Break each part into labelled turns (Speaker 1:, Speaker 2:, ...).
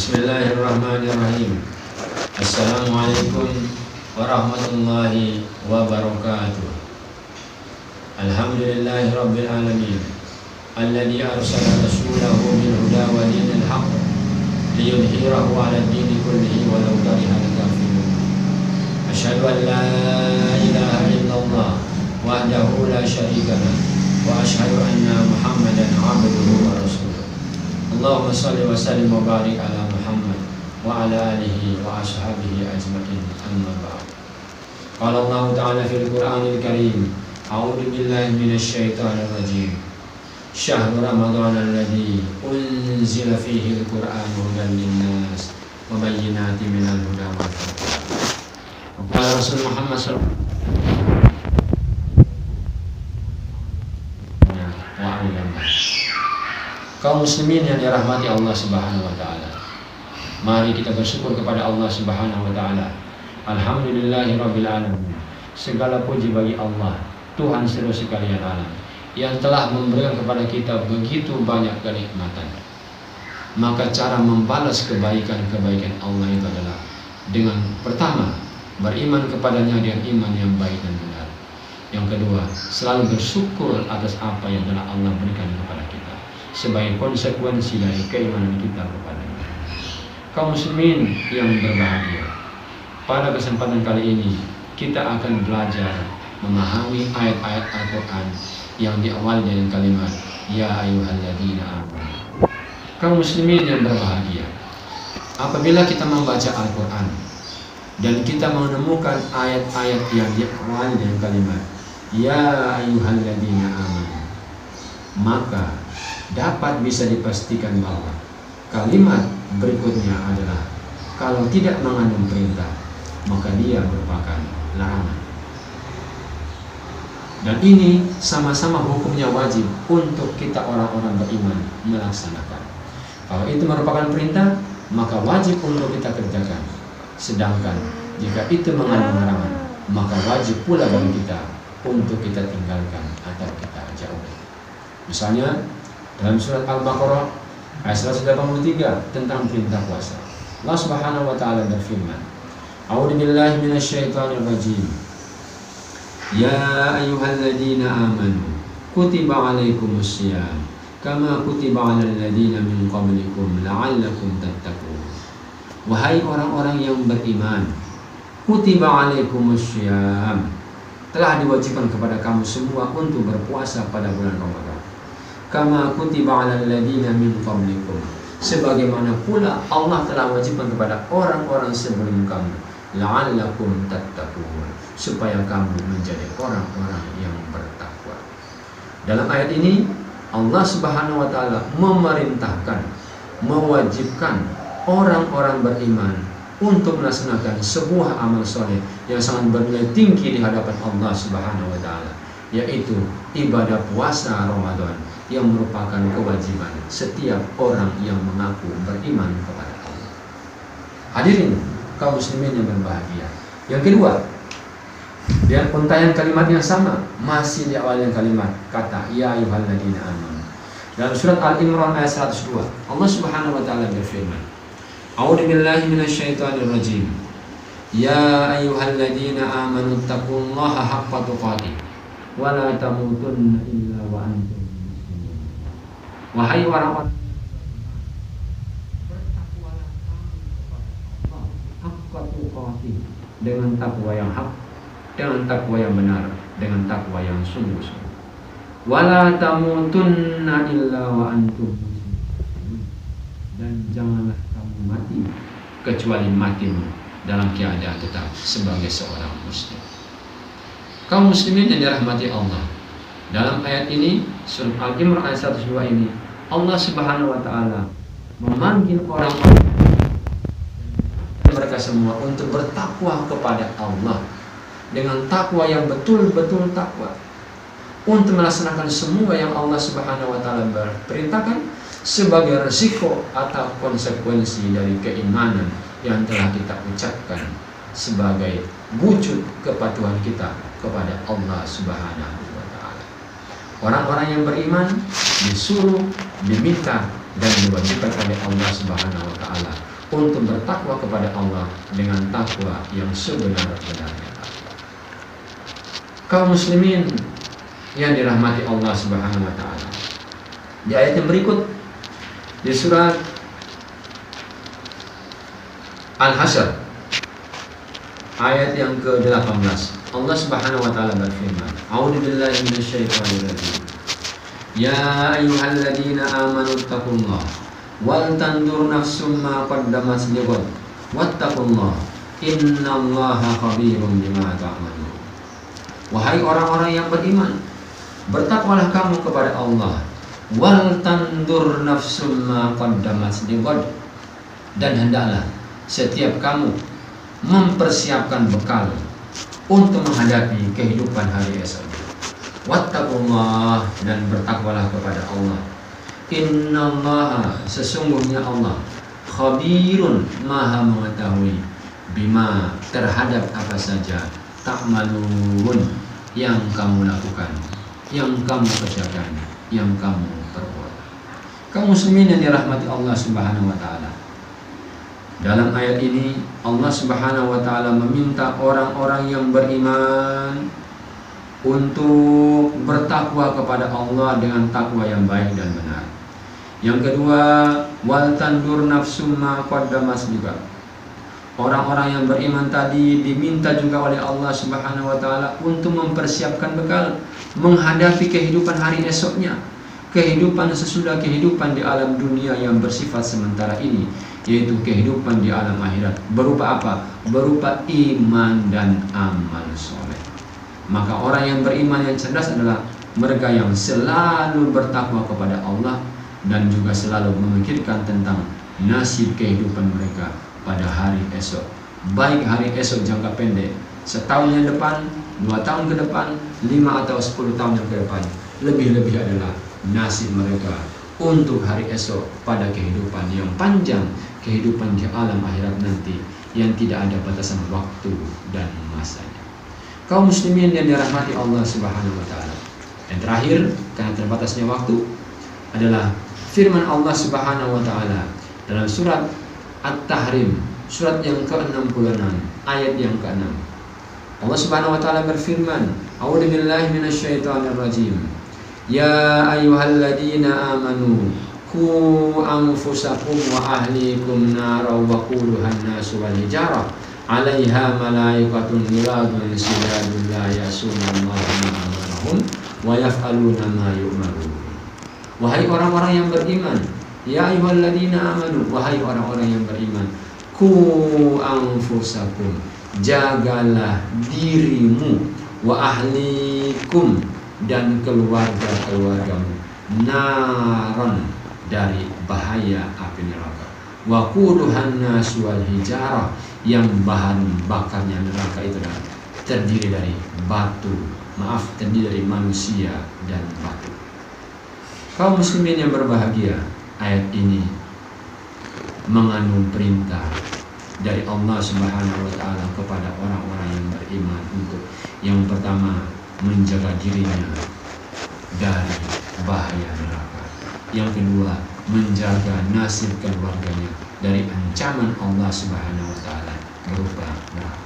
Speaker 1: Bismillahirrahmanirrahim. Assalamualaikum warahmatullahi wabarakatuh. Alhamdulillahi rabbil alamin, alladzi arsala rasulahu bil huda wa dinil haqq liyudhhirahu 'ala ad-dini kullihi walau karihal kafirun. Asyhadu an la ilaha illallah wahdahu la syarika lah wa asyhadu anna Muhammadan 'abduhu wa rasuluh. Allahumma shalli wa sallim wa barik ala Muhammad wa ala alihi wa ashabihi ajma'in, amma ba'd. Qala Allah ta'ala fil Qur'anil Karim, a'udzu billahi minasy syaithanir rajim. Syahrul Ramadan alladzi unzila fihi al-Qur'anu hudan lin-nas wa bayyinatin minal huda wal furqan. Qala Rasul Muhammad sallallahu alaihi wasallam. Kaum muslimin yang dirahmati Allah Subhanahu wa taala, mari kita bersyukur kepada Allah Subhanahu wa taala. Alhamdulillahirabbil alamin. Segala puji bagi Allah, Tuhan seluruh sekalian alam, yang telah memberikan kepada kita begitu banyak kenikmatan. Maka cara membalas kebaikan-kebaikan Allah itu adalah dengan pertama, beriman kepadanya dengan iman yang baik dan benar. Yang kedua, selalu bersyukur atas apa yang telah Allah berikan kepada kita sebagai konsekuensi dari keimanan kita kepadanya. Kaum muslimin yang berbahagia, pada kesempatan kali ini kita akan belajar memahami ayat-ayat Al-Quran yang diawali dengan kalimat Ya ayyuhalladzina amanu. Kaum muslimin yang berbahagia, apabila kita membaca Al-Quran dan kita menemukan ayat-ayat yang diawali dengan kalimat Ya ayyuhalladzina amanu, maka dapat bisa dipastikan bahwa kalimat berikutnya adalah kalau tidak mengandung perintah, maka dia merupakan larangan. Dan ini sama-sama hukumnya wajib untuk kita orang-orang beriman melaksanakan. Kalau itu merupakan perintah, maka wajib untuk kita kerjakan. Sedangkan jika itu mengandung larangan, maka wajib pula bagi kita untuk kita tinggalkan atau kita jauhi. Misalnya dalam surat Al-Baqarah ayat 183 tentang perintah puasa, Allah Subhanahu wa taala berfirman, A'udzu billahi minasy syaithanir rajim. Ya ayyuhalladzina amanu kutiba 'alaikumus syiyam kama kutiba 'alal ladzina min qablikum la'allakum tattaqun. Wahai orang-orang yang beriman, kutiba 'alaikumus syiyam, telah diwajibkan kepada kamu semua untuk berpuasa pada bulan Ramadan. Kama kutiba 'alal ladzina min qablikum, sebagaimana pula Allah telah wajibkan kepada orang-orang sebelum kamu, la'allakum tattaqun, supaya kamu menjadi orang-orang yang bertakwa. Dalam ayat ini Allah Subhanahu wa taala memerintahkan, mewajibkan orang-orang beriman untuk melaksanakan sebuah amal soleh yang sangat bernilai tinggi di hadapan Allah Subhanahu wa taala, yaitu ibadah puasa Ramadan yang merupakan kewajiban setiap orang yang mengaku beriman kepada Allah. Hadirin kaum muslimin yang berbahagia. Yang kedua, dengan untaian kalimat yang sama, masih diawali dengan kalimat kata Ya ayyuhalladzina amanu. Dalam surat Al-Imran ayat 102, Allah Subhanahu wa taala berfirman, A'udzu billahi minasy syaithanir rajim. Ya ayyuhalladzina amanu taqullaha haqqa tuqatih wa la tamutunna illa wa antum. Wahai orang-orang, bertakwalah kamu kepada Allah haqqa tuqatih, dengan takwa yang hak, dengan takwa yang benar, dengan takwa yang sungguh-sungguh. Wala tamutunna illa wa antum muslimun, dan janganlah kamu mati kecuali matimu dalam keadaan tetap sebagai seorang muslim. Kaum muslimin yang dirahmati Allah, dalam ayat ini surat Al-Imran ayat 102 ini Allah Subhanahu wa taala memanggil orang-orang mereka semua untuk bertakwa kepada Allah dengan takwa yang betul-betul takwa, untuk melaksanakan semua yang Allah Subhanahu wa taala perintahkan sebagai resiko atau konsekuensi dari keimanan yang telah kita ucapkan sebagai wujud kepatuhan kita kepada Allah Subhanahu wa taala. Orang-orang yang beriman disuruh, diminta dan diwajibkan oleh Allah Subhanahu wa taala untuk bertakwa kepada Allah dengan takwa yang sebenar-benarnya. Kaum muslimin yang dirahmati Allah Subhanahu wa taala. Di ayat yang berikut di surat Al-Hasyr ayat yang ke-18, Allah Subhanahu wa taala berfirman, A'udzu billahi minasyaitonir rajim. Ya ayyuhalladzina amanu taqullaha wal tandur nafsum ma qaddamat lighad wattaqullaha innallaha khabirum bima ta'malun. Wahai orang-orang yang beriman, bertakwalah kamu kepada Allah. Wal tandur nafsum ma qaddamat lighad, dan hendaklah setiap kamu mempersiapkan bekal untuk menghadapi kehidupan hari esok. Wattaqullah, dan bertakwalah kepada Allah. Innallaha, sesungguhnya Allah, khabirun, maha mengetahui, bima, terhadap apa saja, ta'malun, yang kamu lakukan, yang kamu kerjakan, yang kamu perbuat. Kaum muslimin yang dirahmati Allah Subhanahu wa taala. Dalam ayat ini Allah Subhanahu wa taala meminta orang-orang yang beriman untuk bertakwa kepada Allah dengan takwa yang baik dan benar. Yang kedua, wal tandur nafsum ma qaddamat juga. Orang-orang yang beriman tadi diminta juga oleh Allah Subhanahu wa taala untuk mempersiapkan bekal menghadapi kehidupan hari esoknya, kehidupan sesudah kehidupan di alam dunia yang bersifat sementara ini, yaitu kehidupan di alam akhirat. Berupa apa? Berupa iman dan amal soleh. Maka orang yang beriman yang cerdas adalah mereka yang selalu bertakwa kepada Allah dan juga selalu memikirkan tentang nasib kehidupan mereka pada hari esok. Baik hari esok jangka pendek, setahun yang depan, 2 tahun ke depan, 5 atau 10 tahun yang ke depan. Lebih-lebih adalah nasib mereka untuk hari esok pada kehidupan yang panjang, kehidupan di alam akhirat nanti yang tidak ada batasan waktu dan masanya. Kaum muslimin yang dirahmati Allah Subhanahu wa taala. Yang terakhir, karena terbatasnya waktu, adalah firman Allah Subhanahu wa taala dalam surat At-Tahrim, surat yang ke-66, ayat yang ke-6. Allah Subhanahu wa taala berfirman, A'udzu billahi minasyaitonir rajim. Ya ayyuhalladzina amanu qu anfusakum wa ahlikum nara wa quluhan nasu wal hijarah 'alaiha malaikatun ghiladun shidadun la ya'sunallaha ma amarahum wa yaf'aluna ma yu'marun. Wahai orang-orang yang beriman, ya ayyuhalladzina amanu, wahai orang-orang yang beriman, qu anfusakum, jagalah dirimu, wa ahlikum, dan keluarga-keluargamu, naron, dari bahaya api neraka, wa quduhan nas wal hijarah, yang bahan bakarnya neraka itu adalah terdiri dari terdiri dari manusia dan batu. Kaum muslimin yang berbahagia, ayat ini mengandung perintah dari Allah Subhanahu wa taala kepada orang-orang yang beriman untuk yang pertama menjaga dirinya dari bahaya neraka. Yang kedua, menjaga nasib keluarganya dari ancaman Allah Subhanahu wa taala berupa neraka.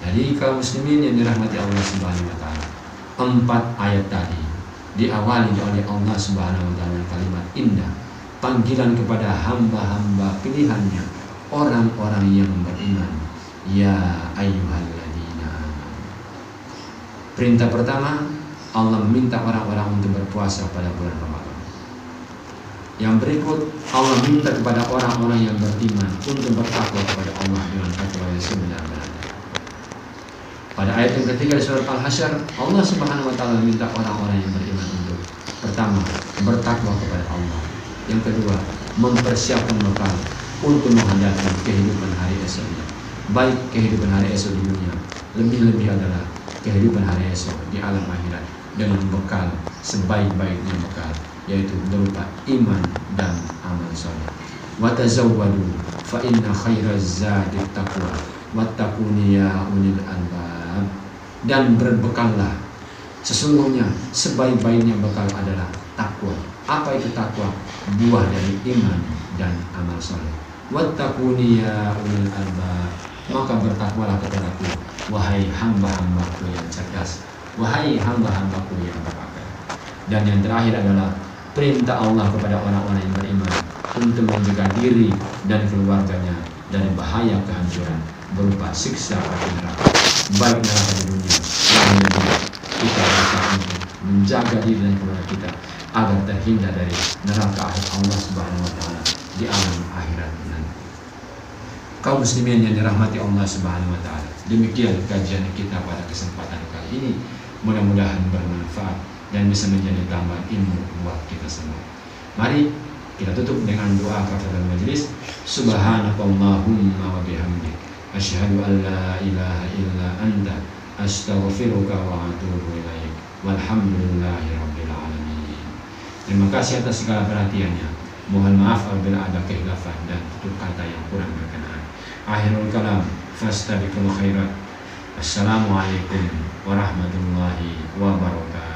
Speaker 1: Jadi kaum muslimin yang dirahmati Allah Subhanahu wa taala, 4 ayat tadi diawali oleh Allah Subhanahu wa taala kalimat indah, panggilan kepada hamba-hamba pilihannya, orang-orang yang beriman. Ya ayyuhalladzina amanu. Perintah pertama, Allah meminta orang-orang untuk berpuasa pada bulan Ramadan. Yang berikut, Allah minta kepada orang-orang yang beriman untuk bertakwa kepada Allah dengan takwa yang sebenar-benarnya. Pada ayat yang ketiga di surat Al-Hasyr, Allah Subhanahu wa taala meminta orang-orang yang beriman untuk pertama, bertakwa kepada Allah. Yang kedua, mempersiapkan bekal untuk menghadapi kehidupan hari esoknya. Baik kehidupan hari esok di dunia, lebih-lebih adalah kehidupan hari esok di alam akhirat dengan bekal sebaik-baiknya bekal, yaitu berupa iman dan amal saleh. Wa tazawwadu fa inna khairaz zadi taqwa wattaquni ya ulil albab. Dan berbekallah, sesungguhnya sebaik-baiknya bekal adalah takwa. Apa itu takwa? Buah dari iman dan amal saleh. wattaquni ya ulil albab, maka bertakwalah kepadaku wahai hamba-hambaku yang cerdas, wahai hamba-hambaku yang berakal. Dan yang terakhir adalah perintah Allah kepada orang-orang yang beriman untuk menjaga diri dan keluarganya dari bahaya kehancuran berupa siksa api neraka, baik neraka di dunia maupun di dunia. Kita berusaha untuk menjaga diri dan keluarga kita agar terhindar dari neraka Allah Subhanahu wa taala di alam akhirat nanti. Kaum muslimin yang dirahmati Allah Subhanahu wa taala, demikian kajian kita pada kesempatan kali ini. Mudah-mudahan bermanfaat dan bisa menjadi tambahan ilmu buat kita semua. Mari kita tutup dengan doa kafaratul majelis. Subhanakallahumma wa bihamdik, asyhadu an la ilaha illa anta, astaghfiruka wa atubu ilaik. Walhamdulillahirabbil alamin. Terima kasih atas segala perhatiannya. Mohon maaf apabila ada kekhilafan dan tutur kata yang kurang berkenan. Akhirul kalam, fastabiqul khairat. Assalamualaikum warahmatullahi wabarakatuh.